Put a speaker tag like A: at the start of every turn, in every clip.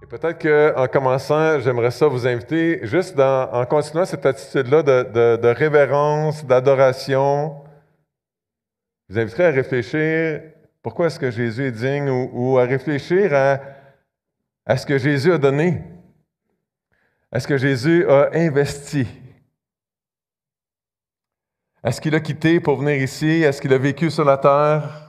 A: Et peut-être qu'en commençant, j'aimerais ça vous inviter, juste en continuant cette attitude-là de révérence, d'adoration, je vous inviterai à réfléchir pourquoi est-ce que Jésus est digne ou à réfléchir à ce que Jésus a donné, à ce que Jésus a investi, à ce qu'il a quitté pour venir ici, à ce qu'il a vécu sur la terre.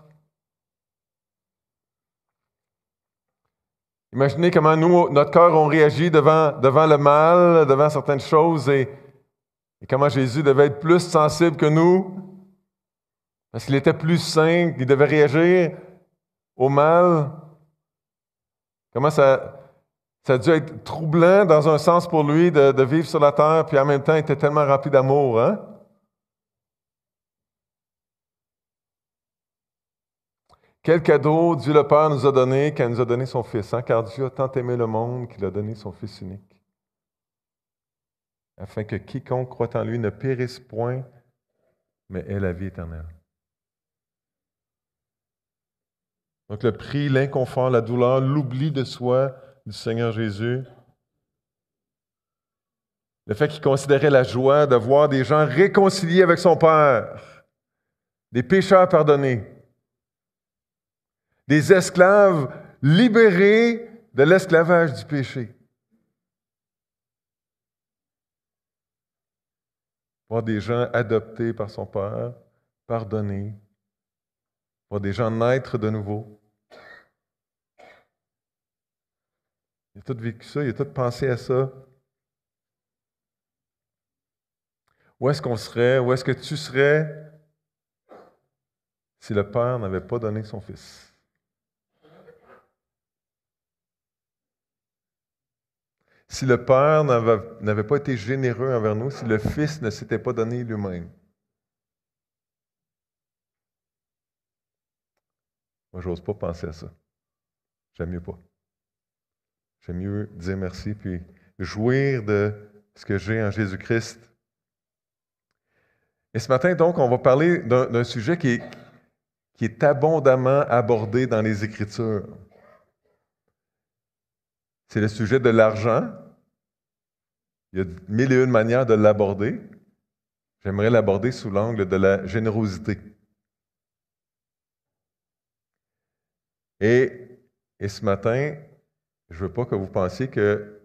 A: Imaginez comment nous, notre cœur, on réagit devant le mal, devant certaines choses, et comment Jésus devait être plus sensible que nous, parce qu'il était plus saint, il devait réagir au mal. Comment ça a dû être troublant dans un sens pour lui de vivre sur la terre, puis en même temps, il était tellement rempli d'amour, hein? Quel cadeau Dieu le Père nous a donné quand il nous a donné son Fils, hein? Car Dieu a tant aimé le monde qu'il a donné son Fils unique, afin que quiconque croit en lui ne périsse point, mais ait la vie éternelle. Donc le prix, l'inconfort, la douleur, l'oubli de soi du Seigneur Jésus, le fait qu'il considérait la joie de voir des gens réconciliés avec son Père, des pécheurs pardonnés, des esclaves libérés de l'esclavage du péché. Voir des gens adoptés par son Père, pardonnés, voir des gens naître de nouveau. Il a tout vécu ça, il a tout pensé à ça. Où est-ce qu'on serait, où est-ce que tu serais si le Père n'avait pas donné son Fils? Si le Père n'avait pas été généreux envers nous, si le Fils ne s'était pas donné lui-même. Moi, j'ose pas penser à ça. J'aime mieux pas. J'aime mieux dire merci, puis jouir de ce que j'ai en Jésus-Christ. Et ce matin, donc, on va parler d'un sujet qui est abondamment abordé dans les Écritures. C'est le sujet de l'argent. Il y a mille et une manières de l'aborder. J'aimerais l'aborder sous l'angle de la générosité. Et ce matin, je ne veux pas que vous pensiez que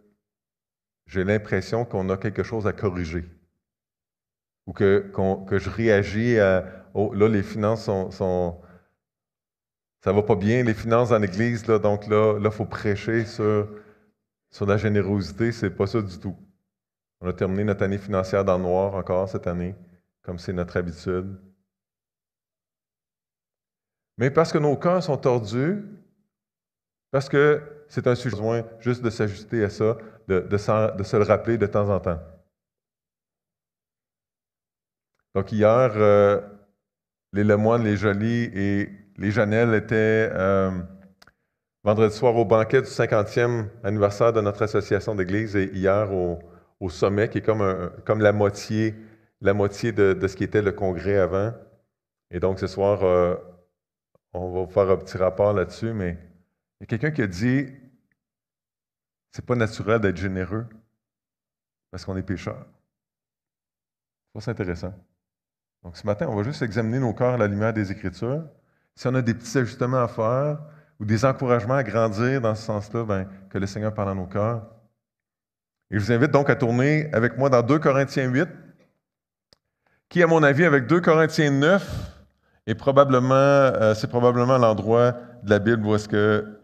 A: j'ai l'impression qu'on a quelque chose à corriger. Ou que je réagis à « Oh, là, les finances sont ça va pas bien, les finances dans l'Église, là, donc là, il faut prêcher sur la générosité. » C'est pas ça du tout. On a terminé notre année financière dans le noir encore cette année, comme c'est notre habitude. Mais parce que nos cœurs sont tordus, parce que c'est un sujet besoin juste de s'ajuster à ça, de se le rappeler de temps en temps. Donc hier, les Lemoine, les Joly et les Janelle étaient vendredi soir au banquet du 50e anniversaire de notre association d'église et hier au sommet, qui est comme la moitié de ce qui était le congrès avant. Et donc ce soir, on va faire un petit rapport là-dessus, mais il y a quelqu'un qui a dit « C'est pas naturel d'être généreux parce qu'on est pécheurs. » Ça, c'est intéressant. Donc ce matin, on va juste examiner nos cœurs à la lumière des Écritures. Si on a des petits ajustements à faire ou des encouragements à grandir dans ce sens-là, bien, que le Seigneur parle à nos cœurs. Et je vous invite donc à tourner avec moi dans 2 Corinthiens 8, qui, à mon avis, avec 2 Corinthiens 9, c'est probablement l'endroit de la Bible où est-ce que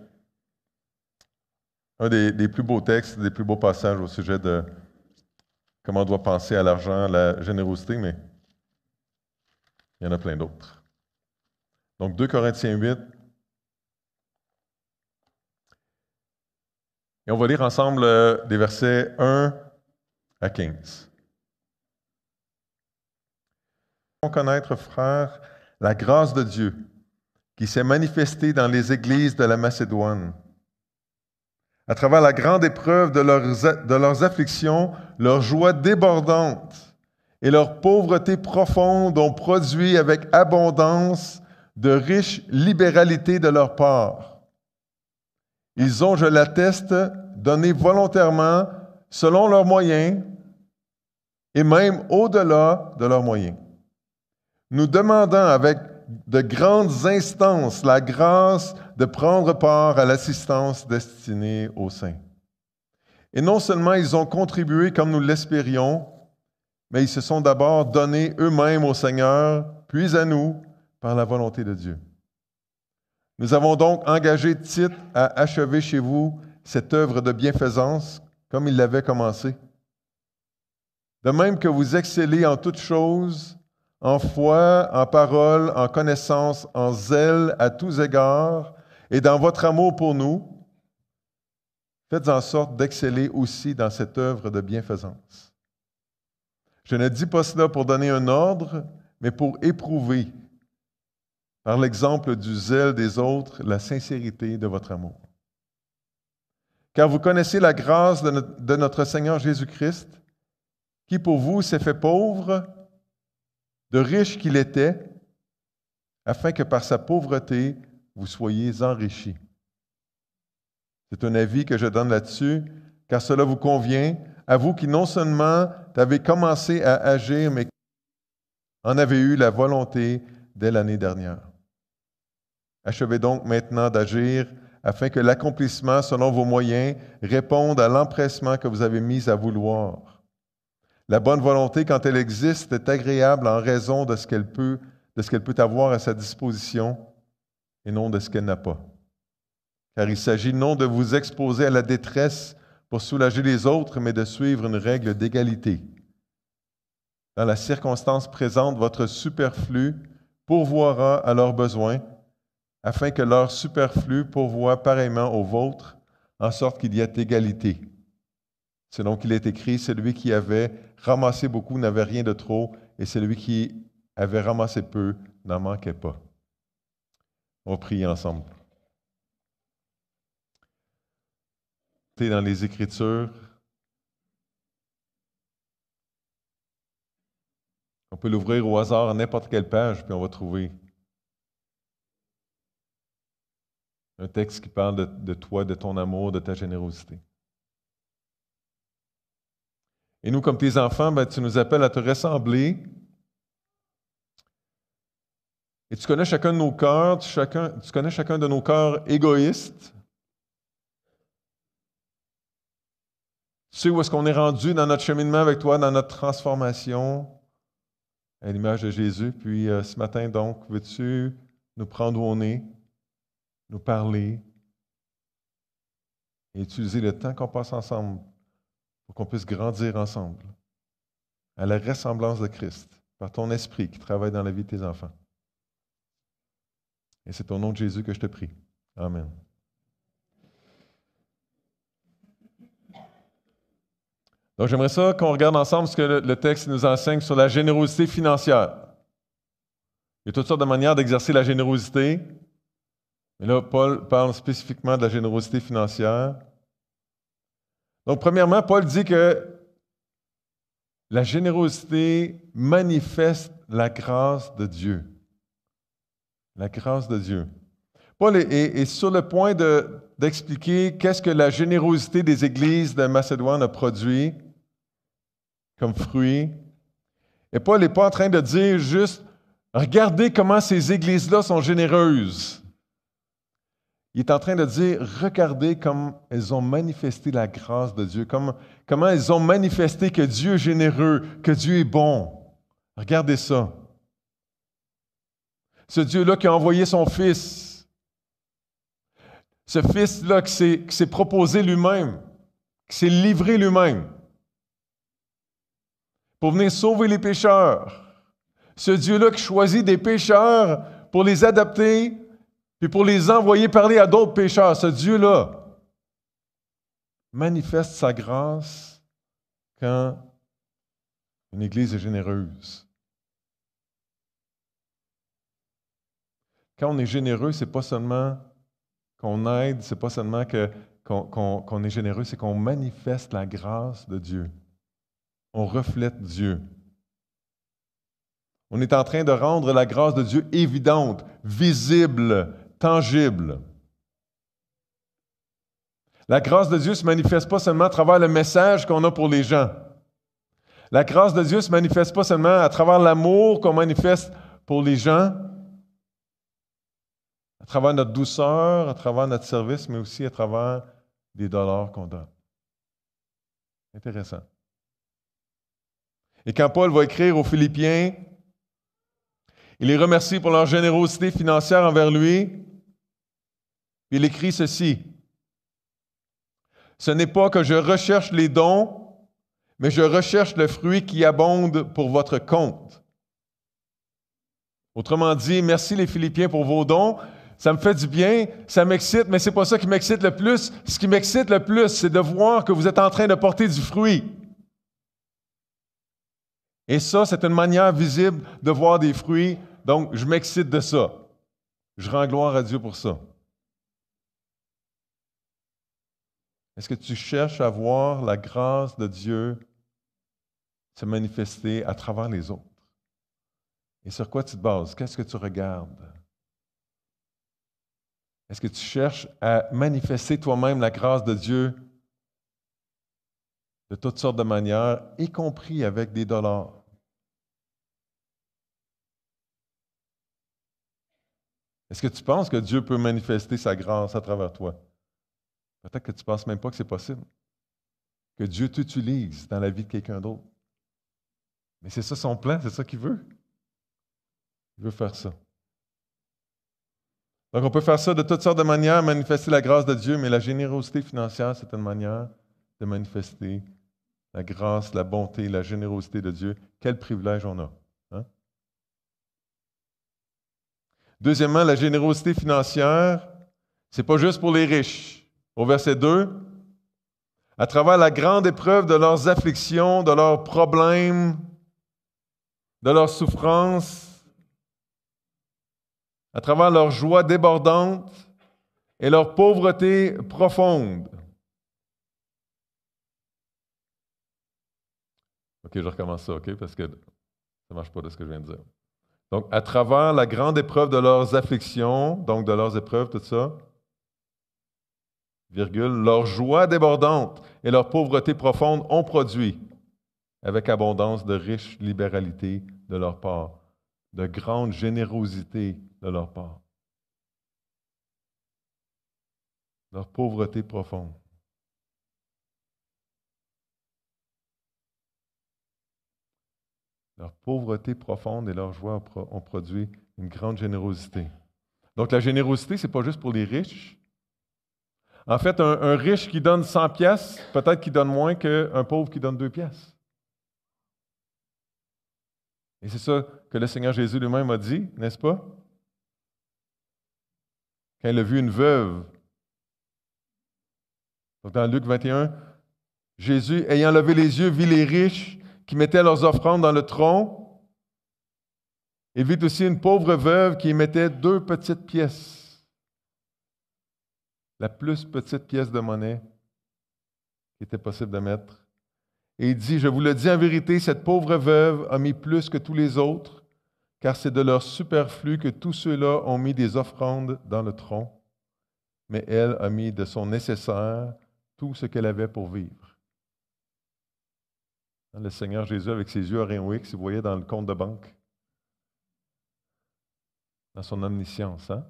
A: un des plus beaux textes, des plus beaux passages au sujet de comment on doit penser à l'argent, à la générosité, mais il y en a plein d'autres. Donc, 2 Corinthiens 8. Et on va lire ensemble des versets 1 à 15. Nous devons connaître, frères, la grâce de Dieu qui s'est manifestée dans les églises de la Macédoine. À travers la grande épreuve de leurs afflictions, leur joie débordante et leur pauvreté profonde ont produit avec abondance de riches libéralités de leur part. Ils ont, je l'atteste, donné volontairement, selon leurs moyens, et même au-delà de leurs moyens. Nous demandons avec de grandes instances la grâce de prendre part à l'assistance destinée aux saints. Et non seulement ils ont contribué comme nous l'espérions, mais ils se sont d'abord donnés eux-mêmes au Seigneur, puis à nous, par la volonté de Dieu. Nous avons donc engagé Tite à achever chez vous cette œuvre de bienfaisance, comme il l'avait commencé. De même que vous excellez en toutes choses, en foi, en parole, en connaissance, en zèle à tous égards, et dans votre amour pour nous, faites en sorte d'exceller aussi dans cette œuvre de bienfaisance. Je ne dis pas cela pour donner un ordre, mais pour éprouver, par l'exemple du zèle des autres, la sincérité de votre amour. Car vous connaissez la grâce de notre Seigneur Jésus-Christ, qui pour vous s'est fait pauvre, de riche qu'il était, afin que par sa pauvreté, vous soyez enrichis. C'est un avis que je donne là-dessus, car cela vous convient, à vous qui non seulement avez commencé à agir, mais en avez eu la volonté dès l'année dernière. Achevez donc maintenant d'agir, afin que l'accomplissement selon vos moyens réponde à l'empressement que vous avez mis à vouloir. La bonne volonté, quand elle existe, est agréable en raison de ce qu'elle peut avoir à sa disposition et non de ce qu'elle n'a pas. Car il s'agit non de vous exposer à la détresse pour soulager les autres, mais de suivre une règle d'égalité. Dans la circonstance présente, votre superflu pourvoira à leurs besoins, afin que leur superflu pourvoie pareillement au vôtre, en sorte qu'il y ait égalité. Selon qu'il est écrit, celui qui avait ramassé beaucoup n'avait rien de trop, et celui qui avait ramassé peu n'en manquait pas. On va prier ensemble. Dans les Écritures, on peut l'ouvrir au hasard à n'importe quelle page, puis on va trouver un texte qui parle de toi, de ton amour, de ta générosité. Et nous, comme tes enfants, tu nous appelles à te ressembler. Et tu connais chacun de nos cœurs, tu connais chacun de nos cœurs égoïstes. Tu sais où est-ce qu'on est rendu dans notre cheminement avec toi, dans notre transformation à l'image de Jésus. Puis ce matin, donc, veux-tu nous prendre où on est, nous parler et utiliser le temps qu'on passe ensemble pour qu'on puisse grandir ensemble à la ressemblance de Christ par ton esprit qui travaille dans la vie de tes enfants. Et c'est au nom de Jésus que je te prie. Amen. Donc, j'aimerais ça qu'on regarde ensemble ce que le texte nous enseigne sur la générosité financière. Il y a toutes sortes de manières d'exercer la générosité, mais là, Paul parle spécifiquement de la générosité financière. Donc, premièrement, Paul dit que la générosité manifeste la grâce de Dieu. La grâce de Dieu. Paul est sur le point d'expliquer qu'est-ce que la générosité des églises de Macédoine a produit comme fruit. Et Paul n'est pas en train de dire juste « Regardez comment ces églises-là sont généreuses ». Il est en train de dire « Regardez comme elles ont manifesté la grâce de Dieu, comment elles ont manifesté que Dieu est généreux, que Dieu est bon. Regardez ça. » Ce Dieu-là qui a envoyé son Fils. Ce Fils-là qui s'est proposé lui-même, qui s'est livré lui-même pour venir sauver les pécheurs. Ce Dieu-là qui choisit des pécheurs pour les adopter puis pour les envoyer parler à d'autres pécheurs. Ce Dieu-là manifeste sa grâce quand une Église est généreuse. Quand on est généreux, c'est pas seulement qu'on aide, c'est pas seulement qu'on est généreux, c'est qu'on manifeste la grâce de Dieu. On reflète Dieu. On est en train de rendre la grâce de Dieu évidente, visible, tangible. La grâce de Dieu ne se manifeste pas seulement à travers le message qu'on a pour les gens. La grâce de Dieu ne se manifeste pas seulement à travers l'amour qu'on manifeste pour les gens, à travers notre douceur, à travers notre service, mais aussi à travers les dollars qu'on donne. Intéressant. Et quand Paul va écrire aux Philippiens, il les remercie pour leur générosité financière envers lui. Il écrit ceci. Ce n'est pas que je recherche les dons, mais je recherche le fruit qui abonde pour votre compte. Autrement dit, merci les Philippiens pour vos dons. Ça me fait du bien, ça m'excite, mais ce n'est pas ça qui m'excite le plus. Ce qui m'excite le plus, c'est de voir que vous êtes en train de porter du fruit. Et ça, c'est une manière visible de voir des fruits. Donc, je m'excite de ça. Je rends gloire à Dieu pour ça. Est-ce que tu cherches à voir la grâce de Dieu se manifester à travers les autres? Et sur quoi tu te bases? Qu'est-ce que tu regardes? Est-ce que tu cherches à manifester toi-même la grâce de Dieu de toutes sortes de manières, y compris avec des dollars? Est-ce que tu penses que Dieu peut manifester sa grâce à travers toi? Peut-être que tu ne penses même pas que c'est possible. Que Dieu t'utilise dans la vie de quelqu'un d'autre. Mais c'est ça son plan, c'est ça qu'il veut. Il veut faire ça. Donc on peut faire ça de toutes sortes de manières, manifester la grâce de Dieu, mais la générosité financière, c'est une manière de manifester la grâce, la bonté, la générosité de Dieu. Quel privilège on a. Hein? Deuxièmement, la générosité financière, ce n'est pas juste pour les riches. Au verset 2, à travers la grande épreuve de leurs afflictions, de leurs problèmes, de leurs souffrances, à travers leur joie débordante et leur pauvreté profonde. OK, je recommence ça, OK, parce que ça ne marche pas de ce que je viens de dire. Donc, à travers la grande épreuve de leurs afflictions, donc de leurs épreuves, tout ça, virgule, leur joie débordante et leur pauvreté profonde ont produit, avec abondance, de riches libéralités de leur part, de grande générosité de leur part. Leur pauvreté profonde. Leur pauvreté profonde et leur joie ont produit une grande générosité. Donc la générosité, ce n'est pas juste pour les riches. En fait, un riche qui donne 100 pièces, peut-être qu'il donne moins qu'un pauvre qui donne 2 pièces. Et c'est ça que le Seigneur Jésus lui-même a dit, n'est-ce pas? Quand il a vu une veuve. Donc dans Luc 21, Jésus, ayant levé les yeux, vit les riches qui mettaient leurs offrandes dans le tronc, et vit aussi une pauvre veuve qui mettait 2 petites pièces. La plus petite pièce de monnaie qui était possible de mettre. Et il dit, je vous le dis en vérité, cette pauvre veuve a mis plus que tous les autres, car c'est de leur superflu que tous ceux-là ont mis des offrandes dans le tronc, mais elle a mis de son nécessaire tout ce qu'elle avait pour vivre. Le Seigneur Jésus, avec ses yeux oréoïques, vous voyez dans le compte de banque, dans son omniscience, hein?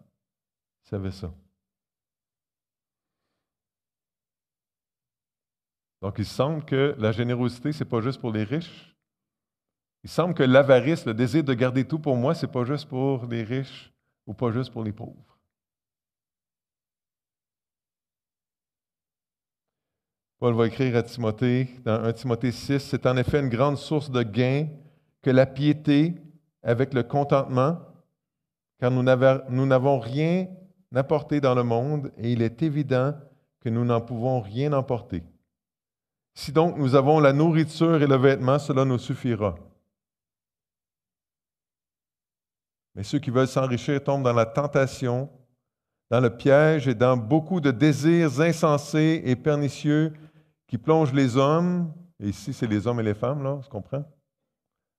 A: Il savait ça. Donc, il semble que la générosité, ce n'est pas juste pour les riches. Il semble que l'avarice, le désir de garder tout pour moi, ce n'est pas juste pour les riches ou pas juste pour les pauvres. Paul va écrire à Timothée, dans 1 Timothée 6, « C'est en effet une grande source de gain que la piété avec le contentement, car nous n'avons rien apporté dans le monde et il est évident que nous n'en pouvons rien emporter. Si donc nous avons la nourriture et le vêtement, cela nous suffira. Mais ceux qui veulent s'enrichir tombent dans la tentation, dans le piège et dans beaucoup de désirs insensés et pernicieux qui plongent les hommes, et ici c'est les hommes et les femmes, là, tu comprends,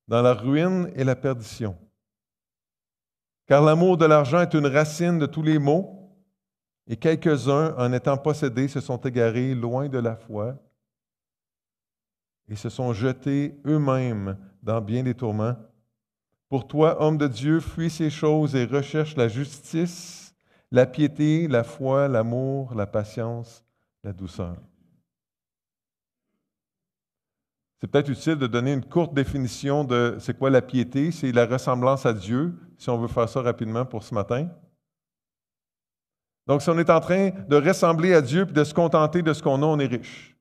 A: dans la ruine et la perdition. Car l'amour de l'argent est une racine de tous les maux, Et quelques-uns, en étant possédés, se sont égarés loin de la foi et se sont jetés eux-mêmes dans bien des tourments. Pour toi, homme de Dieu, fuis ces choses et recherche la justice, la piété, la foi, l'amour, la patience, la douceur. C'est peut-être utile de donner une courte définition de c'est quoi la piété. C'est la ressemblance à Dieu, si on veut faire ça rapidement pour ce matin. Donc, si on est en train de ressembler à Dieu et de se contenter de ce qu'on a, on est riche.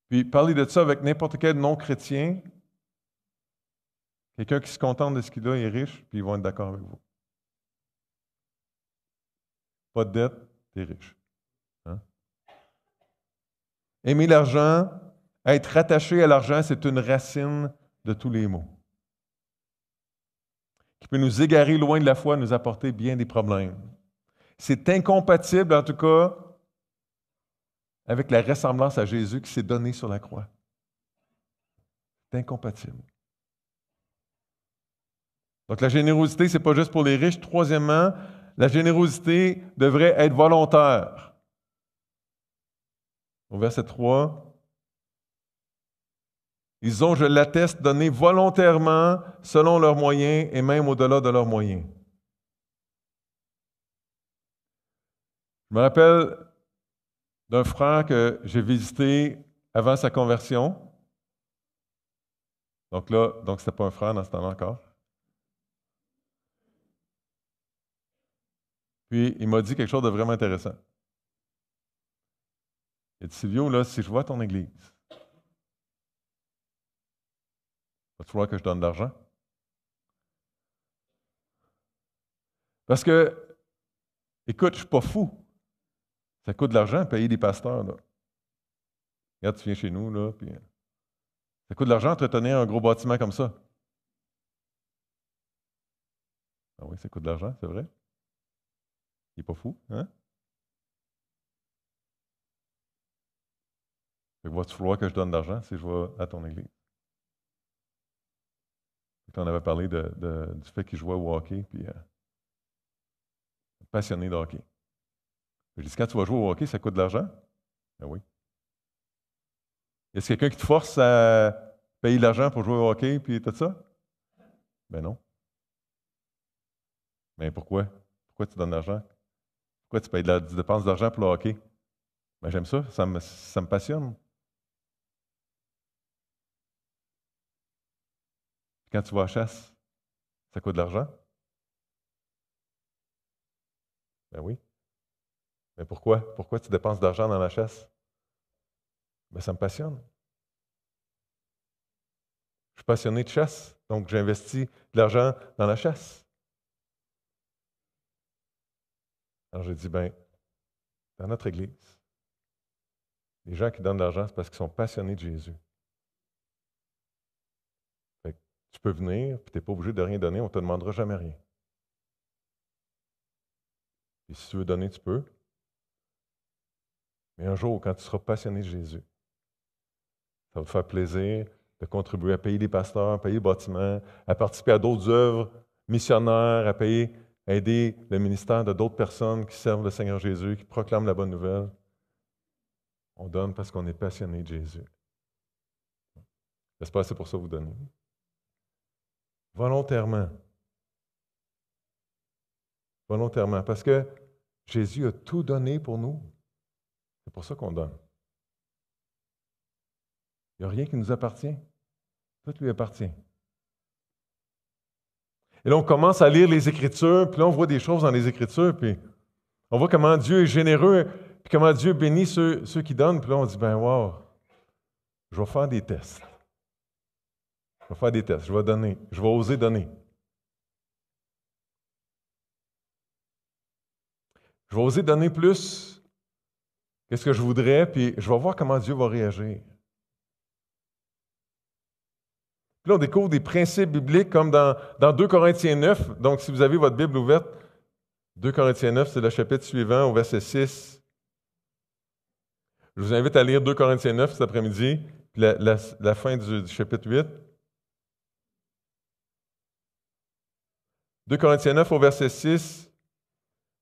A: Puis, parlez de ça avec n'importe quel non-chrétien. Quelqu'un qui se contente de ce qu'il a est riche, puis ils vont être d'accord avec vous. Pas de dette, tu es riche. Hein? Aimer l'argent, être attaché à l'argent, c'est une racine de tous les maux, qui peut nous égarer loin de la foi, nous apporter bien des problèmes. C'est incompatible, en tout cas, avec la ressemblance à Jésus qui s'est donné sur la croix. C'est incompatible. Donc la générosité, ce n'est pas juste pour les riches. Troisièmement, la générosité devrait être volontaire. Au verset 3, ils ont, je l'atteste, donné volontairement selon leurs moyens et même au-delà de leurs moyens. Je me rappelle d'un frère que j'ai visité avant sa conversion. Donc là, c'était pas un frère dans ce temps-là encore. Puis il m'a dit quelque chose de vraiment intéressant. Il a dit, Silvio, là, si je vois ton église, va te falloir que je donne de l'argent. Parce que, écoute, je ne suis pas fou. Ça coûte de l'argent payer des pasteurs, là. Regarde, tu viens chez nous, là, puis ça coûte de l'argent entretenir un gros bâtiment comme ça. Ah oui, ça coûte de l'argent, c'est vrai. Il n'est pas fou, hein? Il va-tu falloir que je donne de l'argent si je vais à ton église? On avait parlé du fait qu'il jouait au hockey, puis passionné de hockey. J'ai dit, quand tu vas jouer au hockey, ça coûte de l'argent? Ben oui. Est-ce quelqu'un qui te force à payer de l'argent pour jouer au hockey, puis tout ça? Ben non. Mais pourquoi? Pourquoi tu donnes de l'argent? Pourquoi tu dépenses de l'argent pour le hockey? Ben j'aime ça, ça me passionne. Quand tu vas à la chasse, ça coûte de l'argent? Ben oui. Mais pourquoi? Pourquoi tu dépenses de l'argent dans la chasse? Ben ça me passionne. Je suis passionné de chasse, donc j'investis de l'argent dans la chasse. Alors j'ai dit, ben, dans notre Église, les gens qui donnent de l'argent, c'est parce qu'ils sont passionnés de Jésus. Fait que tu peux venir, puis tu n'es pas obligé de rien donner, on ne te demandera jamais rien. Et si tu veux donner, tu peux. Mais un jour, quand tu seras passionné de Jésus, ça va te faire plaisir de contribuer à payer des pasteurs, à payer les bâtiments, à participer à d'autres œuvres missionnaires, à aider le ministère de d'autres personnes qui servent le Seigneur Jésus, qui proclament la bonne nouvelle. On donne parce qu'on est passionné de Jésus. J'espère que c'est pour ça que vous donnez. Volontairement. Volontairement. Parce que Jésus a tout donné pour nous. C'est pour ça qu'on donne. Il n'y a rien qui nous appartient. Tout lui appartient. Et là, on commence à lire les Écritures, puis là, on voit des choses dans les Écritures, puis on voit comment Dieu est généreux, puis comment Dieu bénit ceux qui donnent, puis là, on dit, ben wow, je vais faire des tests. Je vais faire des tests, je vais donner, je vais oser donner. Je vais oser donner plus que ce que je voudrais, puis je vais voir comment Dieu va réagir. Puis là, on découvre des principes bibliques comme dans 2 Corinthiens 9. Donc, si vous avez votre Bible ouverte, 2 Corinthiens 9, c'est le chapitre suivant, au verset 6. Je vous invite à lire 2 Corinthiens 9 cet après-midi, puis la fin du chapitre 8. 2 Corinthiens 9 au verset 6,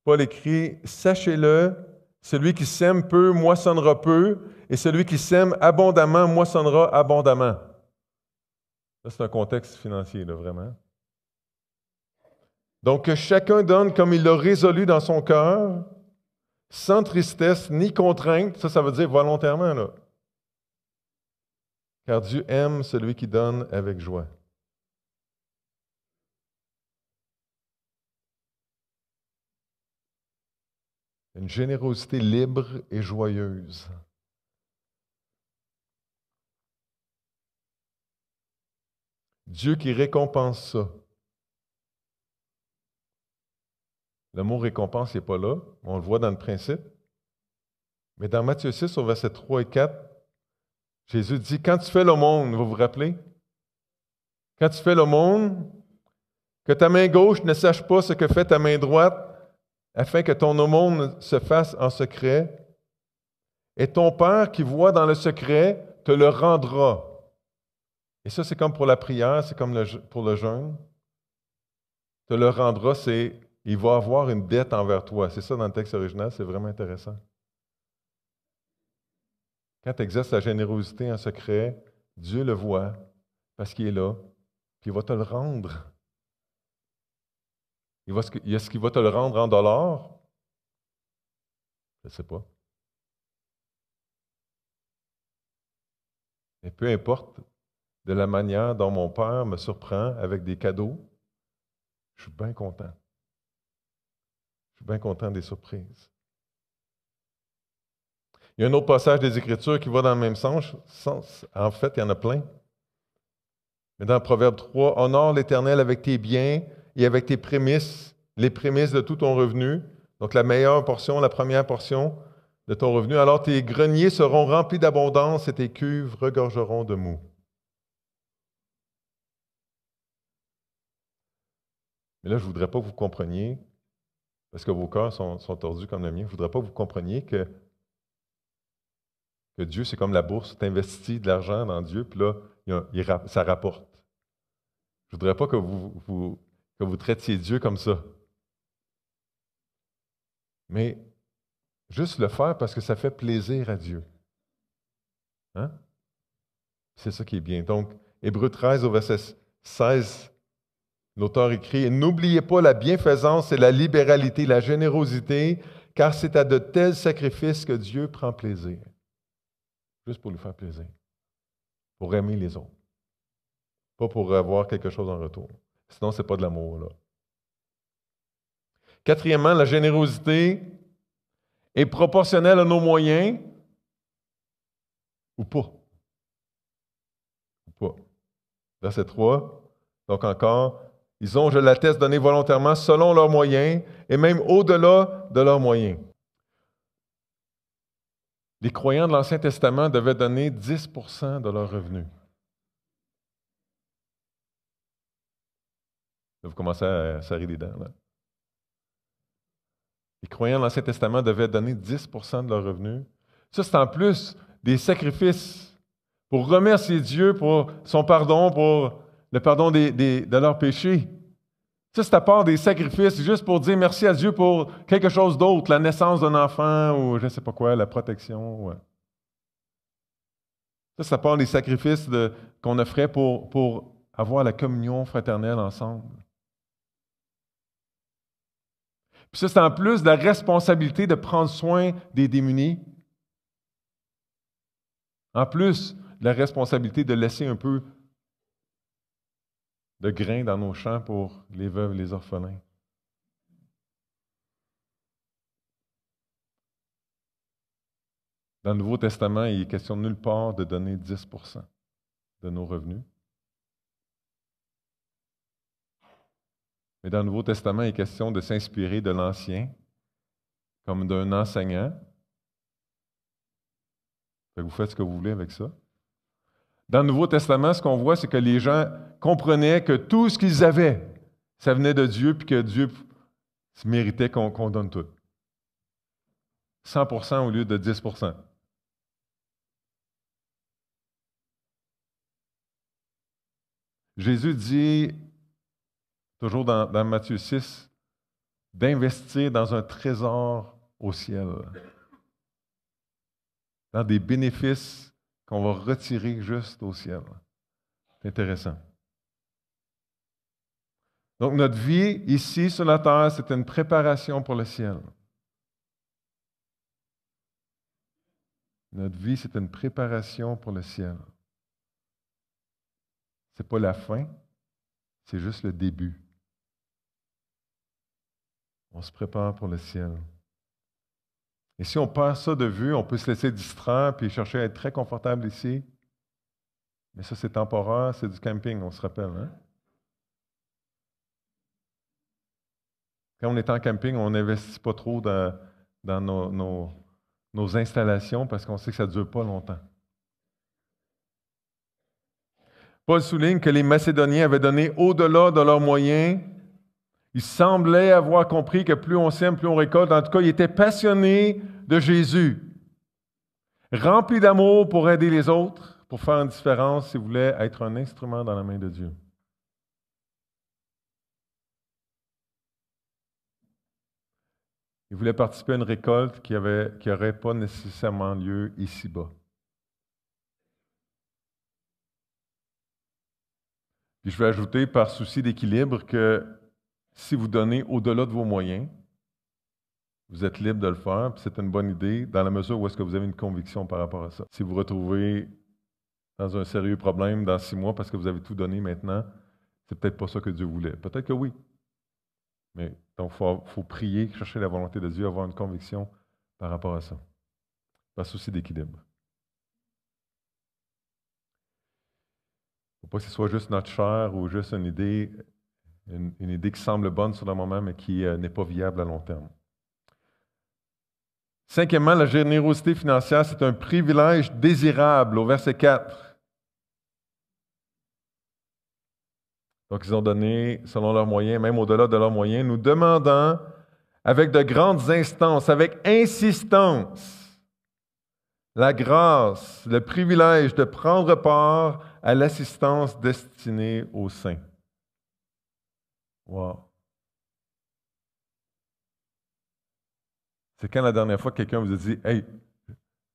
A: Paul écrit « Sachez-le, celui qui sème peu moissonnera peu, et celui qui sème abondamment moissonnera abondamment. » Ça, c'est un contexte financier, là, vraiment. Donc, que chacun donne comme il l'a résolu dans son cœur, sans tristesse ni contrainte, ça veut dire volontairement, là. Car Dieu aime celui qui donne avec joie. Une générosité libre et joyeuse. Dieu qui récompense ça. Le mot récompense n'est pas là, on le voit dans le principe. Mais dans Matthieu 6, au verset 3 et 4, Jésus dit, quand tu fais l'aumône, vous vous rappelez? Quand tu fais l'aumône, que ta main gauche ne sache pas ce que fait ta main droite, afin que ton aumône se fasse en secret, et ton Père qui voit dans le secret te le rendra. Et ça, c'est comme pour la prière, c'est comme pour le jeûne. Te le rendra, c'est, il va avoir une dette envers toi. C'est ça dans le texte original, c'est vraiment intéressant. Quand tu exerces la générosité en secret, Dieu le voit parce qu'il est là, puis il va te le rendre. Est-ce qu'il va te le rendre en dollars? Je ne sais pas. Mais peu importe de la manière dont mon Père me surprend avec des cadeaux, je suis bien content. Je suis bien content des surprises. Il y a un autre passage des Écritures qui va dans le même sens. En fait, il y en a plein. Mais dans Proverbe 3, honore l'Éternel avec tes biens et avec tes prémices, les prémices de tout ton revenu. Donc la meilleure portion, la première portion de ton revenu. Alors tes greniers seront remplis d'abondance et tes cuves regorgeront de mou. Mais là, je ne voudrais pas que vous compreniez, parce que vos cœurs sont tordus comme le mien, je ne voudrais pas que vous compreniez que Dieu, c'est comme la bourse, tu investis de l'argent dans Dieu, puis là, ça rapporte. Je ne voudrais pas que vous traitiez Dieu comme ça. Mais juste le faire parce que ça fait plaisir à Dieu. Hein? C'est ça qui est bien. Donc, Hébreux 13 au verset 16, l'auteur écrit « N'oubliez pas la bienfaisance et la libéralité, la générosité, car c'est à de tels sacrifices que Dieu prend plaisir. » Juste pour lui faire plaisir. Pour aimer les autres. Pas pour avoir quelque chose en retour. Sinon, ce n'est pas de l'amour, là. Quatrièmement, la générosité est proportionnelle à nos moyens ou pas. Ou pas. Verset 3. Donc encore, ils ont, je l'atteste, donné volontairement selon leurs moyens et même au-delà de leurs moyens. Les croyants de l'Ancien Testament devaient donner 10% de leurs revenus. Là, vous commencez à serrer les dents, là. Les croyants de l'Ancien Testament devaient donner 10% de leurs revenus. Ça, c'est en plus des sacrifices pour remercier Dieu pour son pardon, pour le pardon de leurs péchés. Ça, c'est à part des sacrifices, juste pour dire merci à Dieu pour quelque chose d'autre, la naissance d'un enfant ou je ne sais pas quoi, la protection. Ouais. Ça, c'est à part des sacrifices qu'on offrait pour avoir la communion fraternelle ensemble. Puis ça, c'est en plus de la responsabilité de prendre soin des démunis. En plus de la responsabilité de laisser un peu de grain dans nos champs pour les veuves et les orphelins. Dans le Nouveau Testament, il est question nulle part de donner 10% de nos revenus. Mais dans le Nouveau Testament, il est question de s'inspirer de l'Ancien, comme d'un enseignant. Vous faites ce que vous voulez avec ça. Dans le Nouveau Testament, ce qu'on voit, c'est que les gens comprenaient que tout ce qu'ils avaient, ça venait de Dieu, puis que Dieu méritait qu'on donne tout. 100% au lieu de 10%. Jésus dit toujours dans Matthieu 6, d'investir dans un trésor au ciel, dans des bénéfices qu'on va retirer juste au ciel. C'est intéressant. Donc, notre vie ici sur la terre, c'est une préparation pour le ciel. Notre vie, c'est une préparation pour le ciel. Ce n'est pas la fin, c'est juste le début. On se prépare pour le ciel. Et si on perd ça de vue, on peut se laisser distraire puis chercher à être très confortable ici. Mais ça, c'est temporaire, c'est du camping, on se rappelle, hein? Quand on est en camping, on n'investit pas trop dans nos installations parce qu'on sait que ça ne dure pas longtemps. Paul souligne que les Macédoniens avaient donné au-delà de leurs moyens. Ils semblaient avoir compris que plus on sème, plus on récolte. En tout cas, ils étaient passionnés de Jésus, remplis d'amour pour aider les autres, pour faire une différence, s'ils voulaient être un instrument dans la main de Dieu. Ils voulaient participer à une récolte qui n'aurait pas nécessairement lieu ici-bas. Puis je vais ajouter, par souci d'équilibre, que si vous donnez au-delà de vos moyens, vous êtes libre de le faire, puis c'est une bonne idée dans la mesure où est-ce que vous avez une conviction par rapport à ça. Si vous vous retrouvez dans un sérieux problème dans 6 mois parce que vous avez tout donné maintenant, c'est peut-être pas ça que Dieu voulait. Peut-être que oui. Mais donc, il faut prier, chercher la volonté de Dieu, avoir une conviction par rapport à ça. Par souci d'équilibre. Il ne faut pas que ce soit juste notre chair ou juste une idée qui semble bonne sur le moment, mais qui n'est pas viable à long terme. Cinquièmement, la générosité financière, c'est un privilège désirable, au verset 4. Donc, ils ont donné selon leurs moyens, même au-delà de leurs moyens, nous demandant avec de grandes instances, avec insistance, la grâce, le privilège de prendre part à l'assistance destinée aux saints. Wow! C'est quand la dernière fois que quelqu'un vous a dit « Hey,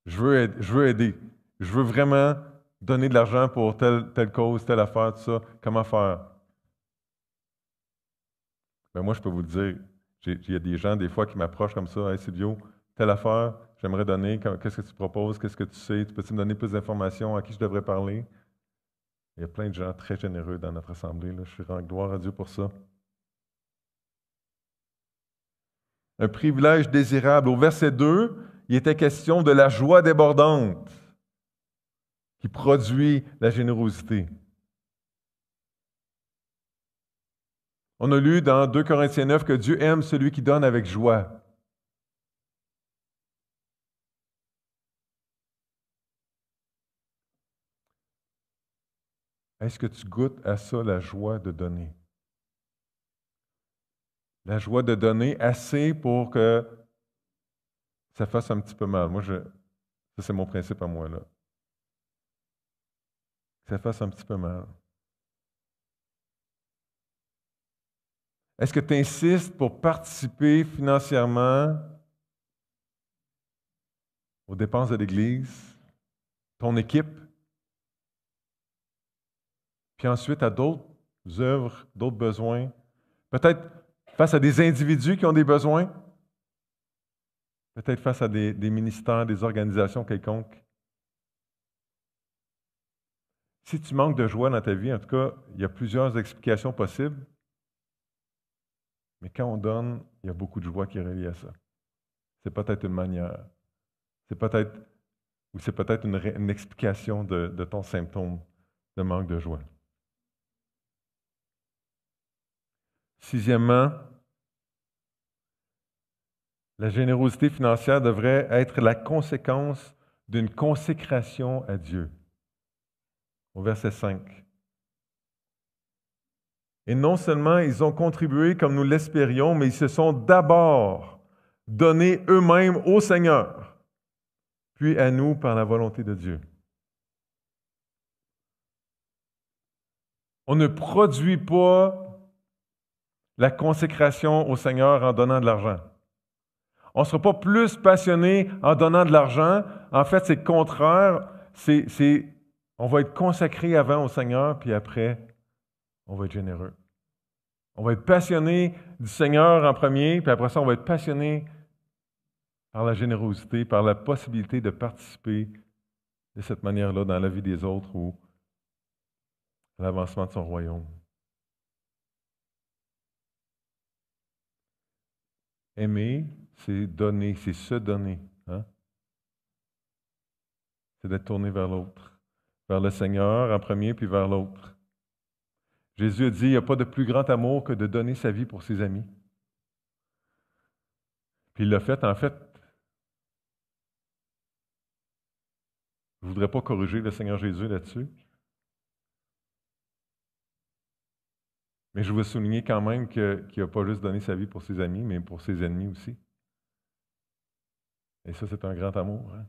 A: je veux aider, je veux vraiment donner de l'argent pour telle cause, telle affaire, tout ça, comment faire? » Ben moi, je peux vous le dire, il y a des gens, des fois, qui m'approchent comme ça. « Hey, Silvio, telle affaire, j'aimerais donner, qu'est-ce que tu proposes, qu'est-ce que tu sais, tu peux-tu me donner plus d'informations, à qui je devrais parler? » Il y a plein de gens très généreux dans notre assemblée, là. Je suis rends gloire à Dieu pour ça. Un privilège désirable. Au verset 2, il était question de la joie débordante qui produit la générosité. On a lu dans 2 Corinthiens 9 que Dieu aime celui qui donne avec joie. Est-ce que tu goûtes à ça, la joie de donner? La joie de donner assez pour que ça fasse un petit peu mal. Ça c'est mon principe à moi, là. Que ça fasse un petit peu mal. Est-ce que tu insistes pour participer financièrement aux dépenses de l'Église, ton équipe, puis ensuite à d'autres œuvres, d'autres besoins, peut-être face à des individus qui ont des besoins, peut-être face à des ministères, des organisations quelconques. Si tu manques de joie dans ta vie, en tout cas, il y a plusieurs explications possibles, mais quand on donne, il y a beaucoup de joie qui est reliée à ça. C'est peut-être une manière, c'est peut-être une explication de ton symptôme de manque de joie. Sixièmement, la générosité financière devrait être la conséquence d'une consécration à Dieu. Au verset 5. Et non seulement ils ont contribué comme nous l'espérions, mais ils se sont d'abord donnés eux-mêmes au Seigneur, puis à nous par la volonté de Dieu. On ne produit pas la consécration au Seigneur en donnant de l'argent. On ne sera pas plus passionné en donnant de l'argent. En fait, c'est le contraire. On va être consacré avant au Seigneur, puis après, on va être généreux. On va être passionné du Seigneur en premier, puis après ça, on va être passionné par la générosité, par la possibilité de participer de cette manière-là dans la vie des autres ou à l'avancement de son royaume. Aimer, c'est donner, c'est se donner. Hein? C'est d'être tourné vers l'autre, vers le Seigneur en premier, puis vers l'autre. Jésus a dit, il n'y a pas de plus grand amour que de donner sa vie pour ses amis. Puis il l'a fait, en fait. Je ne voudrais pas corriger le Seigneur Jésus là-dessus. Mais je veux souligner quand même qu'il n'a pas juste donné sa vie pour ses amis, mais pour ses ennemis aussi. Et ça, c'est un grand amour. Hein?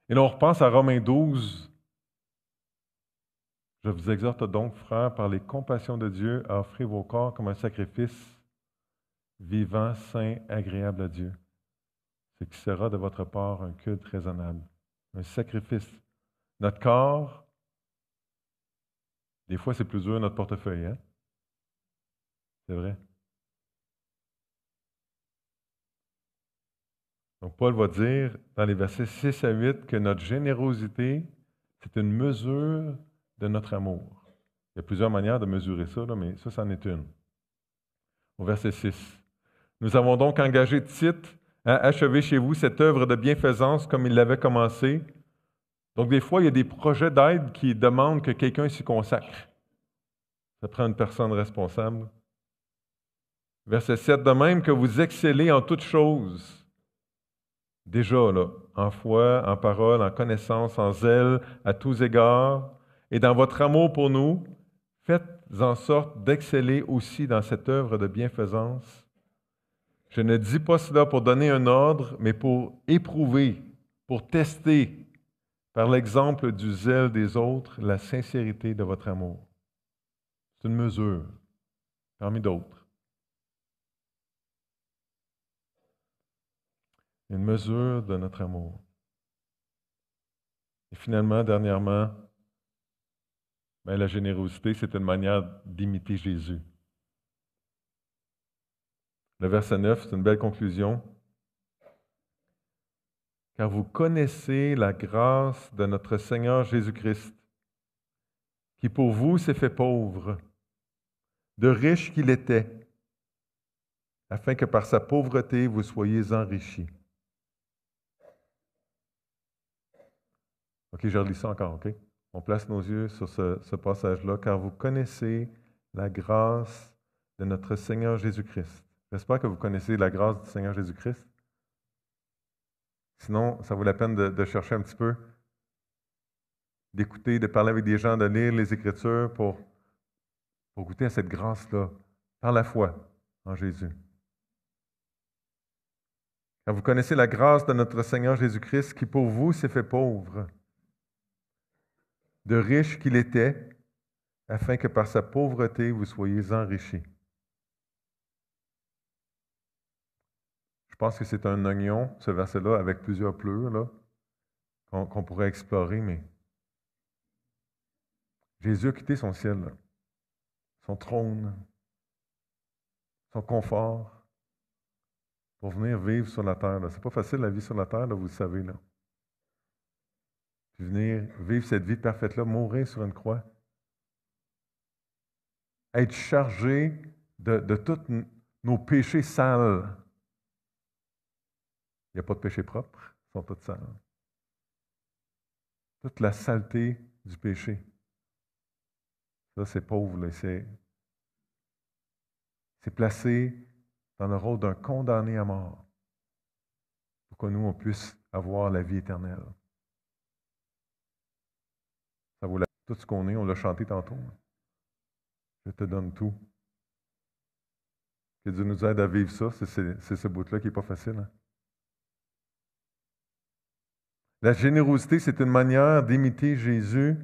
A: Et là, on repense à Romains 12. Je vous exhorte donc, frères, par les compassions de Dieu, à offrir vos corps comme un sacrifice vivant, saint, agréable à Dieu. Ce qui sera de votre part un culte raisonnable, un sacrifice. Notre corps, des fois, c'est plus dur notre portefeuille, hein? C'est vrai. Donc, Paul va dire dans les versets 6 à 8 que notre générosité, c'est une mesure de notre amour. Il y a plusieurs manières de mesurer ça, là, mais ça, c'en est une. Au verset 6. Nous avons donc engagé Tite à achever chez vous cette œuvre de bienfaisance comme il l'avait commencé. Donc, des fois, il y a des projets d'aide qui demandent que quelqu'un s'y consacre. Ça prend une personne responsable. Verset 7. De même que vous excellez en toutes choses. Déjà, là, en foi, en parole, en connaissance, en zèle, à tous égards, et dans votre amour pour nous, faites en sorte d'exceller aussi dans cette œuvre de bienfaisance. Je ne dis pas cela pour donner un ordre, mais pour éprouver, pour tester, par l'exemple du zèle des autres, la sincérité de votre amour. C'est une mesure, parmi d'autres. Une mesure de notre amour. Et finalement, dernièrement, la générosité, c'est une manière d'imiter Jésus. Le verset 9, c'est une belle conclusion. Car vous connaissez la grâce de notre Seigneur Jésus-Christ, qui pour vous s'est fait pauvre, de riche qu'il était, afin que par sa pauvreté vous soyez enrichis. OK, je relis ça encore, OK? On place nos yeux sur ce passage-là, car vous connaissez la grâce de notre Seigneur Jésus-Christ. J'espère que vous connaissez la grâce du Seigneur Jésus-Christ. Sinon, ça vaut la peine de chercher un petit peu, d'écouter, de parler avec des gens, de lire les Écritures pour goûter à cette grâce-là, par la foi en Jésus. Car vous connaissez la grâce de notre Seigneur Jésus-Christ, qui pour vous s'est fait pauvre, de riche qu'il était, afin que par sa pauvreté vous soyez enrichis. Je pense que c'est un oignon, ce verset-là, avec plusieurs pleurs, là, qu'on pourrait explorer, mais Jésus a quitté son ciel, là, son trône, son confort, pour venir vivre sur la terre. C'est pas facile la vie sur la terre, là, vous le savez. Là. Puis venir vivre cette vie parfaite-là, mourir sur une croix. Être chargé de tous nos péchés sales. Il n'y a pas de péché propre, ils sont tous sales. Toute la saleté du péché. Ça, c'est pauvre, là. C'est placé dans le rôle d'un condamné à mort pour que nous, on puisse avoir la vie éternelle. Ça vaut tout ce qu'on est, on l'a chanté tantôt. Je te donne tout. Que Dieu nous aide à vivre ça, c'est ce bout-là qui n'est pas facile. Hein? La générosité, c'est une manière d'imiter Jésus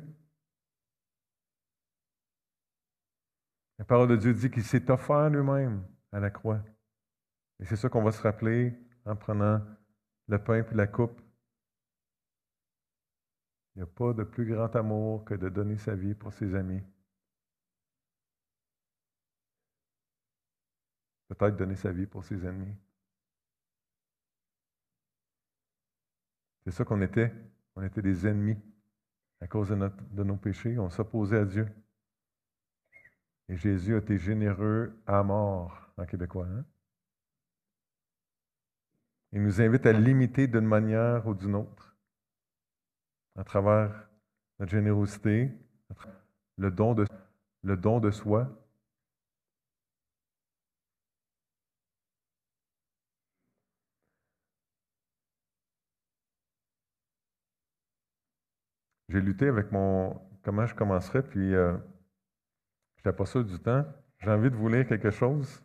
A: La parole de Dieu dit qu'il s'est offert lui-même à la croix. Et c'est ça qu'on va se rappeler en prenant le pain puis la coupe. Il n'y a pas de plus grand amour que de donner sa vie pour ses amis. Peut-être donner sa vie pour ses ennemis. C'est ça qu'on était. On était des ennemis à cause de nos péchés. On s'opposait à Dieu. Et Jésus a été généreux à mort, en québécois. Hein? Il nous invite à l'imiter d'une manière ou d'une autre, à travers notre générosité, le don de soi. J'ai lutté avec comment je commencerais, puis je n'étais pas sûr du temps. J'ai envie de vous lire quelque chose.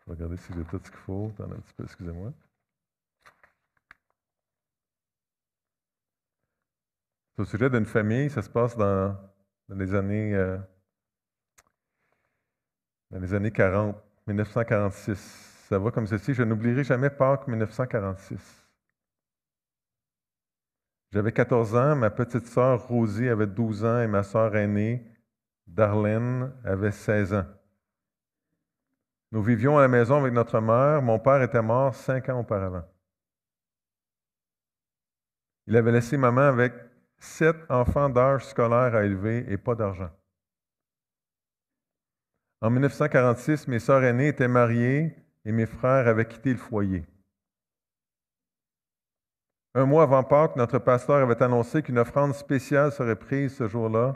A: Je vais regarder si j'ai tout ce qu'il faut. Attendez un petit peu, excusez-moi. C'est au sujet d'une famille, ça se passe dans les années 40, 1946. Ça va comme ceci. Je n'oublierai jamais Pâques 1946. J'avais 14 ans, ma petite sœur Rosie avait 12 ans et ma sœur aînée, Darlene, avait 16 ans. Nous vivions à la maison avec notre mère. Mon père était mort 5 ans auparavant. Il avait laissé maman avec 7 enfants d'âge scolaire à élever et pas d'argent. En 1946, mes sœurs aînées étaient mariées et mes frères avaient quitté le foyer. Un mois avant Pâques, notre pasteur avait annoncé qu'une offrande spéciale serait prise ce jour-là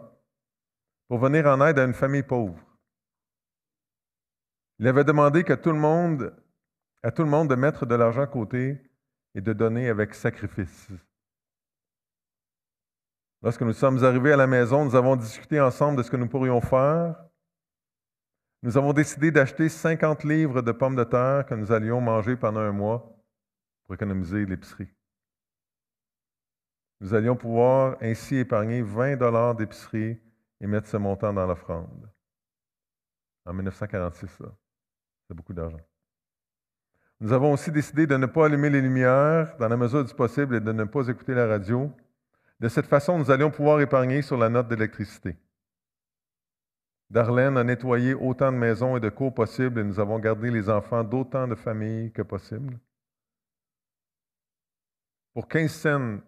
A: pour venir en aide à une famille pauvre. Il avait demandé à tout le monde de mettre de l'argent à côté et de donner avec sacrifice. Lorsque nous sommes arrivés à la maison, nous avons discuté ensemble de ce que nous pourrions faire. Nous avons décidé d'acheter 50 livres de pommes de terre que nous allions manger pendant un mois pour économiser l'épicerie. Nous allions pouvoir ainsi épargner 20 $ d'épicerie et mettre ce montant dans l'offrande. En 1946, là. C'est beaucoup d'argent. Nous avons aussi décidé de ne pas allumer les lumières dans la mesure du possible et de ne pas écouter la radio. De cette façon, nous allions pouvoir épargner sur la note d'électricité. Darlene a nettoyé autant de maisons et de cours possibles et nous avons gardé les enfants d'autant de familles que possible. Pour 15 cents,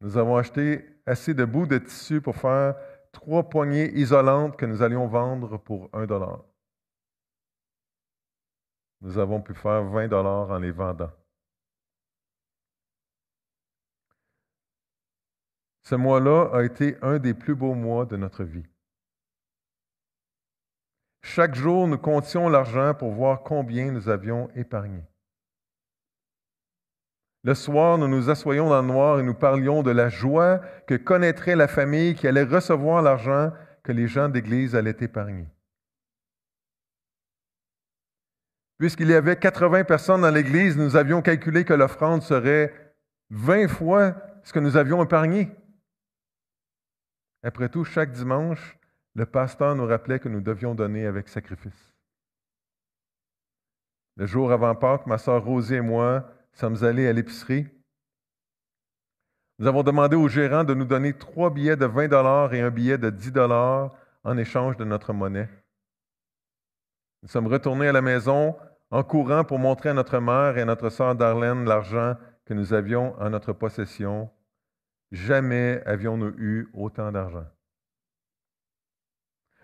A: nous avons acheté assez de bouts de tissu pour faire 3 poignées isolantes que nous allions vendre pour 1 $. Nous avons pu faire 20 $ en les vendant. Ce mois-là a été un des plus beaux mois de notre vie. Chaque jour, nous comptions l'argent pour voir combien nous avions épargné. Le soir, nous nous assoyions dans le noir et nous parlions de la joie que connaîtrait la famille qui allait recevoir l'argent que les gens d'Église allaient épargner. Puisqu'il y avait 80 personnes dans l'Église, nous avions calculé que l'offrande serait 20 fois ce que nous avions épargné. Après tout, chaque dimanche, le pasteur nous rappelait que nous devions donner avec sacrifice. Le jour avant Pâques, ma sœur Rosie et moi sommes allés à l'épicerie. Nous avons demandé au gérant de nous donner 3 billets de 20 $ et un billet de 10 $ en échange de notre monnaie. Nous sommes retournés à la maison en courant pour montrer à notre mère et à notre sœur Darlene l'argent que nous avions en notre possession. Jamais avions-nous eu autant d'argent.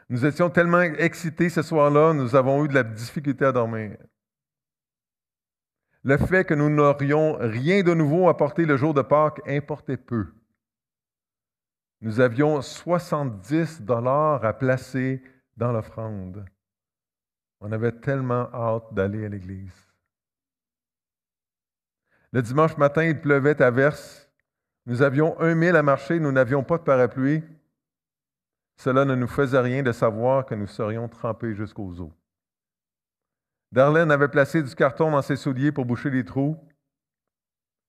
A: Nous étions tellement excités ce soir-là, nous avons eu de la difficulté à dormir. Le fait que nous n'aurions rien de nouveau à porter le jour de Pâques importait peu. Nous avions 70 $ à placer dans l'offrande. On avait tellement hâte d'aller à l'église. Le dimanche matin, il pleuvait à verse. Nous avions 1 mille à marcher, nous n'avions pas de parapluie. Cela ne nous faisait rien de savoir que nous serions trempés jusqu'aux os. Darlene avait placé du carton dans ses souliers pour boucher les trous.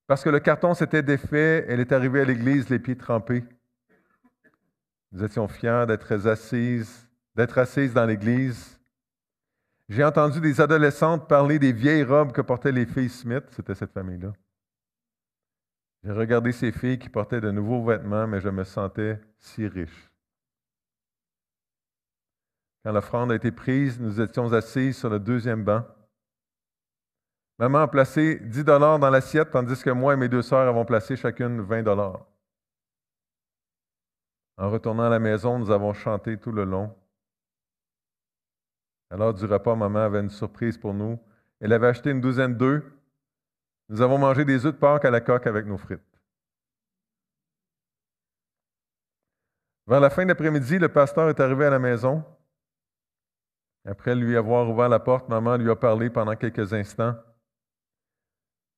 A: Parce que le carton s'était défait, elle est arrivée à l'église les pieds trempés. Nous étions fiers d'être assises dans l'église. J'ai entendu des adolescentes parler des vieilles robes que portaient les filles Smith, c'était cette famille-là. J'ai regardé ces filles qui portaient de nouveaux vêtements, mais je me sentais si riche. Quand l'offrande a été prise, nous étions assises sur le deuxième banc. Maman a placé 10 $ dans l'assiette, tandis que moi et mes deux sœurs avons placé chacune 20 $. En retournant à la maison, nous avons chanté tout le long. À l'heure du repas, maman avait une surprise pour nous. Elle avait acheté une douzaine d'œufs. Nous avons mangé des œufs de Pâques à la coque avec nos frites. Vers la fin de l'après-midi, le pasteur est arrivé à la maison. Après lui avoir ouvert la porte, maman lui a parlé pendant quelques instants.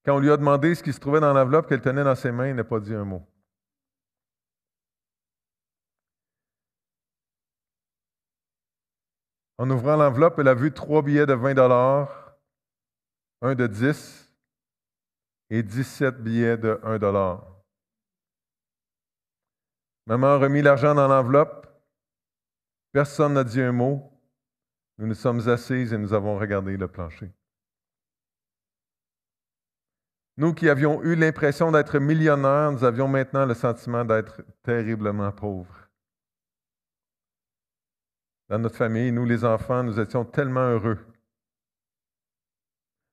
A: Quand on lui a demandé ce qui se trouvait dans l'enveloppe qu'elle tenait dans ses mains, il n'a pas dit un mot. En ouvrant l'enveloppe, elle a vu 3 billets de 20 $, un de 10 et 17 billets de 1 $. Maman a remis l'argent dans l'enveloppe. Personne n'a dit un mot. Nous nous sommes assises et nous avons regardé le plancher. Nous qui avions eu l'impression d'être millionnaires, nous avions maintenant le sentiment d'être terriblement pauvres. Dans notre famille, nous les enfants, nous étions tellement heureux.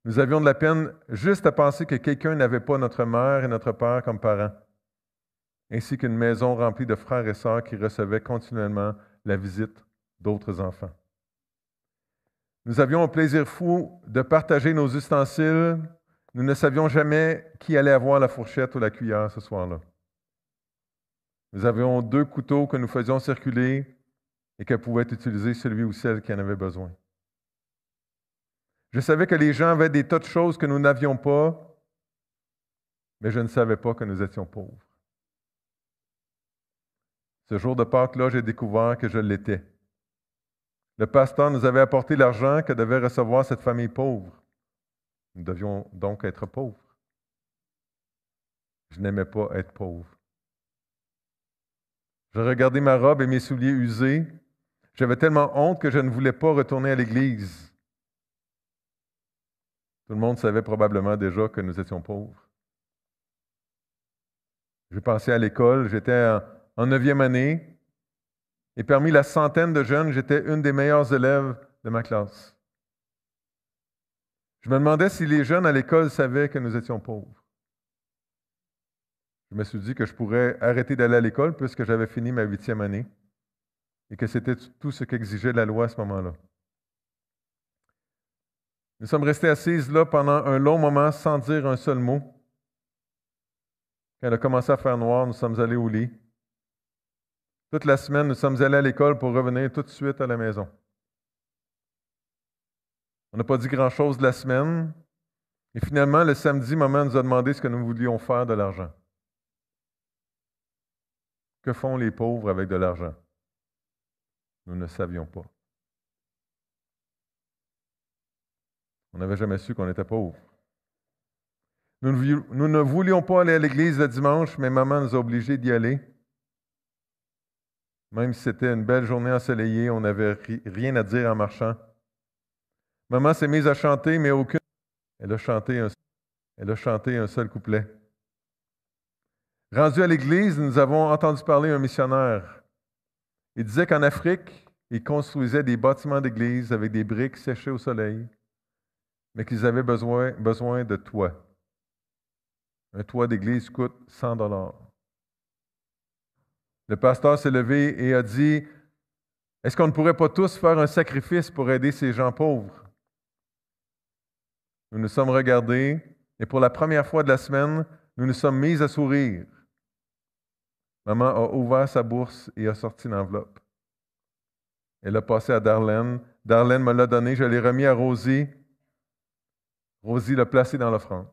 A: Nous avions de la peine juste à penser que quelqu'un n'avait pas notre mère et notre père comme parents, ainsi qu'une maison remplie de frères et sœurs qui recevaient continuellement la visite d'autres enfants. Nous avions un plaisir fou de partager nos ustensiles. Nous ne savions jamais qui allait avoir la fourchette ou la cuillère ce soir-là. Nous avions 2 couteaux que nous faisions circuler et que pouvait utiliser celui ou celle qui en avait besoin. Je savais que les gens avaient des tas de choses que nous n'avions pas, mais je ne savais pas que nous étions pauvres. Ce jour de Pâques-là, j'ai découvert que je l'étais. Le pasteur nous avait apporté l'argent que devait recevoir cette famille pauvre. Nous devions donc être pauvres. Je n'aimais pas être pauvre. Je regardais ma robe et mes souliers usés. J'avais tellement honte que je ne voulais pas retourner à l'église. Tout le monde savait probablement déjà que nous étions pauvres. J'ai pensé à l'école, j'étais en 9e année, et parmi la centaine de jeunes, j'étais une des meilleures élèves de ma classe. Je me demandais si les jeunes à l'école savaient que nous étions pauvres. Je me suis dit que je pourrais arrêter d'aller à l'école puisque j'avais fini ma 8e année et que c'était tout ce qu'exigeait la loi à ce moment-là. Nous sommes restés assises là pendant un long moment sans dire un seul mot. Quand il a commencé à faire noir, nous sommes allés au lit. Toute la semaine, nous sommes allés à l'école pour revenir tout de suite à la maison. On n'a pas dit grand-chose de la semaine. Et finalement, le samedi, maman nous a demandé ce que nous voulions faire de l'argent. Que font les pauvres avec de l'argent? Nous ne savions pas. On n'avait jamais su qu'on était pauvres. Nous ne voulions pas aller à l'église le dimanche, mais maman nous a obligés d'y aller. Même si c'était une belle journée ensoleillée, on n'avait rien à dire en marchant. Maman s'est mise à chanter, mais aucune. Elle a chanté un seul couplet. Rendu à l'église, nous avons entendu parler d'un missionnaire. Il disait qu'en Afrique, ils construisaient des bâtiments d'église avec des briques séchées au soleil, mais qu'ils avaient besoin de toits. Un toit d'église coûte 100 $. Le pasteur s'est levé et a dit, « Est-ce qu'on ne pourrait pas tous faire un sacrifice pour aider ces gens pauvres? » Nous nous sommes regardés et pour la première fois de la semaine, nous nous sommes mis à sourire. Maman a ouvert sa bourse et a sorti l'enveloppe. Elle a passé à Darlene. Darlene me l'a donné, je l'ai remis à Rosie. Rosie l'a placé dans l'offrande.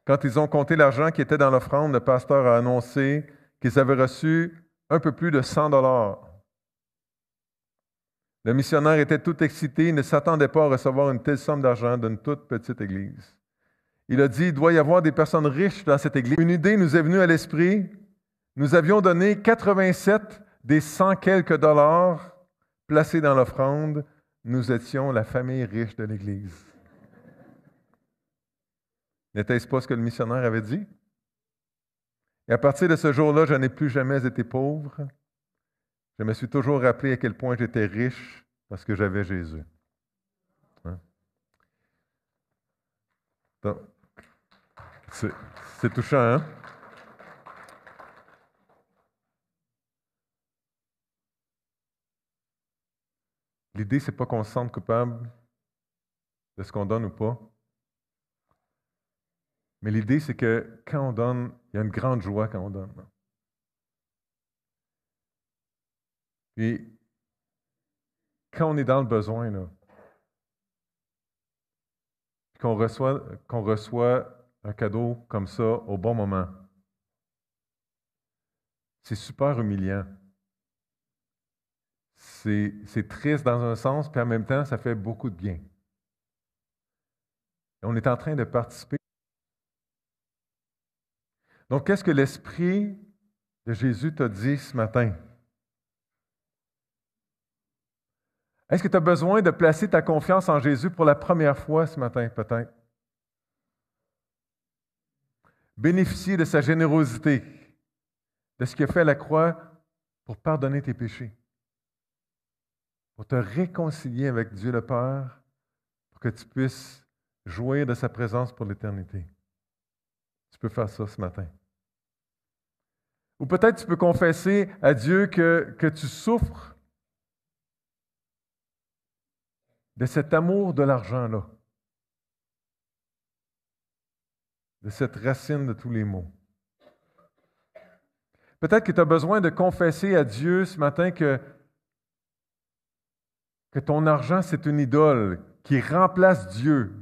A: Quand ils ont compté l'argent qui était dans l'offrande, le pasteur a annoncé qu'ils avaient reçu un peu plus de 100 $. Le missionnaire était tout excité, il ne s'attendait pas à recevoir une telle somme d'argent d'une toute petite église. Il a dit, il doit y avoir des personnes riches dans cette église. Une idée nous est venue à l'esprit. Nous avions donné 87 des 100 quelques dollars placés dans l'offrande. Nous étions la famille riche de l'église. N'était-ce pas ce que le missionnaire avait dit? Et à partir de ce jour-là, je n'ai plus jamais été pauvre. Je me suis toujours rappelé à quel point j'étais riche parce que j'avais Jésus. Hein? Donc, c'est touchant, hein? L'idée, c'est pas qu'on se sente coupable de ce qu'on donne ou pas. Mais l'idée, c'est que quand on donne, il y a une grande joie quand on donne. Et quand on est dans le besoin, là, qu'on reçoit un cadeau comme ça au bon moment, c'est super humiliant. C'est triste dans un sens, puis en même temps, ça fait beaucoup de bien. Et on est en train de participer. Donc, qu'est-ce que l'Esprit de Jésus t'a dit ce matin? Est-ce que tu as besoin de placer ta confiance en Jésus pour la première fois ce matin, peut-être? Bénéficier de sa générosité, de ce qu'il a fait à la croix pour pardonner tes péchés, pour te réconcilier avec Dieu le Père, pour que tu puisses jouir de sa présence pour l'éternité. Tu peux faire ça ce matin. Ou peut-être tu peux confesser à Dieu que tu souffres de cet amour de l'argent-là, de cette racine de tous les maux. Peut-être que tu as besoin de confesser à Dieu ce matin que ton argent, c'est une idole qui remplace Dieu,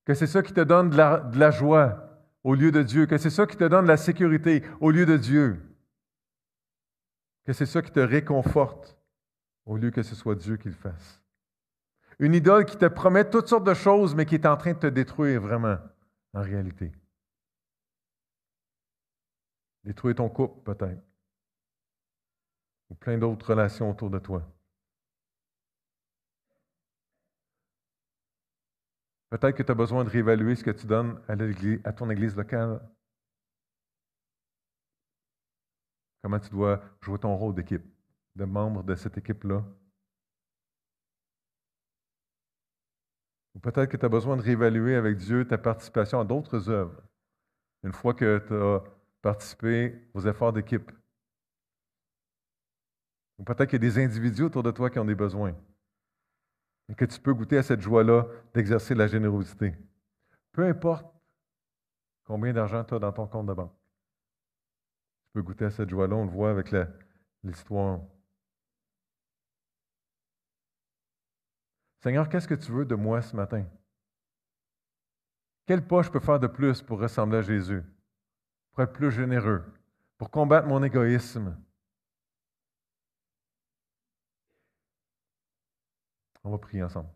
A: que c'est ça qui te donne de la joie au lieu de Dieu, que c'est ça qui te donne de la sécurité au lieu de Dieu, que c'est ça qui te réconforte au lieu que ce soit Dieu qui le fasse. Une idole qui te promet toutes sortes de choses, mais qui est en train de te détruire vraiment, en réalité. Détruire ton couple, peut-être. Ou plein d'autres relations autour de toi. Peut-être que tu as besoin de réévaluer ce que tu donnes à ton église locale. Comment tu dois jouer ton rôle d'équipe, de membre de cette équipe-là. Ou peut-être que tu as besoin de réévaluer avec Dieu ta participation à d'autres œuvres, une fois que tu as participé aux efforts d'équipe. Ou peut-être qu'il y a des individus autour de toi qui ont des besoins. Et que tu peux goûter à cette joie-là d'exercer la générosité. Peu importe combien d'argent tu as dans ton compte de banque. Tu peux goûter à cette joie-là, on le voit avec l'histoire. Seigneur, qu'est-ce que tu veux de moi ce matin? Quel pas je peux faire de plus pour ressembler à Jésus? Pour être plus généreux? Pour combattre mon égoïsme? On va prier ensemble.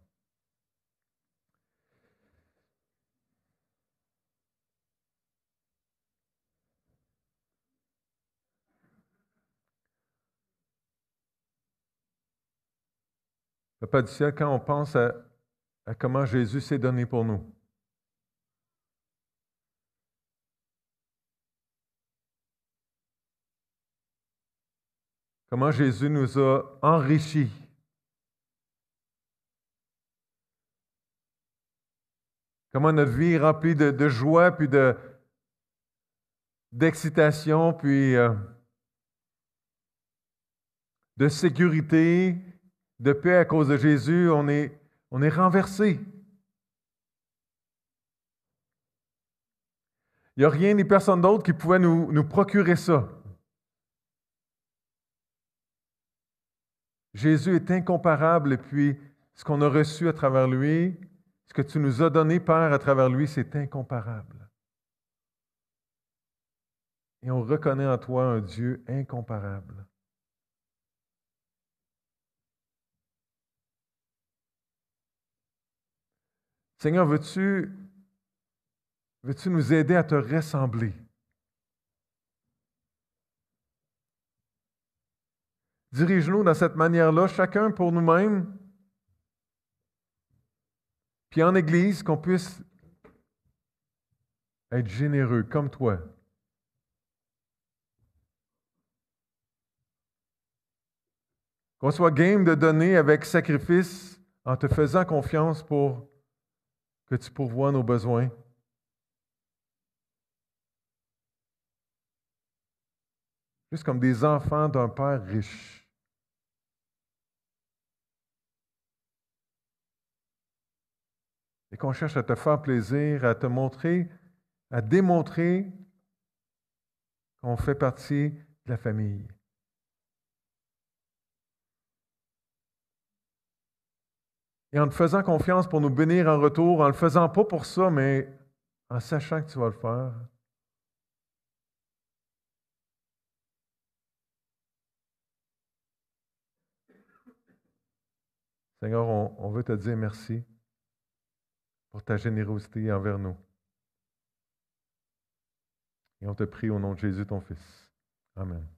A: Papa du ciel, quand on pense à comment Jésus s'est donné pour nous, comment Jésus nous a enrichis, comment notre vie est remplie de joie, puis d'excitation, puis de sécurité, de paix à cause de Jésus, on est renversé. Il n'y a rien ni personne d'autre qui pouvait nous procurer ça. Jésus est incomparable et puis ce qu'on a reçu à travers lui, ce que tu nous as donné, Père, à travers lui, c'est incomparable. Et on reconnaît en toi un Dieu incomparable. Seigneur, veux-tu Veux-tu nous aider à te ressembler? Dirige-nous dans cette manière-là, chacun pour nous-mêmes, puis en Église, qu'on puisse être généreux comme toi. Qu'on soit game de donner avec sacrifice en te faisant confiance pour que tu pourvoies nos besoins. Juste comme des enfants d'un Père riche. Et qu'on cherche à te faire plaisir, à te montrer, à démontrer qu'on fait partie de la famille. Et en te faisant confiance pour nous bénir en retour, en ne le faisant pas pour ça, mais en sachant que tu vas le faire. Seigneur, on veut te dire merci pour ta générosité envers nous. Et on te prie au nom de Jésus, ton Fils. Amen.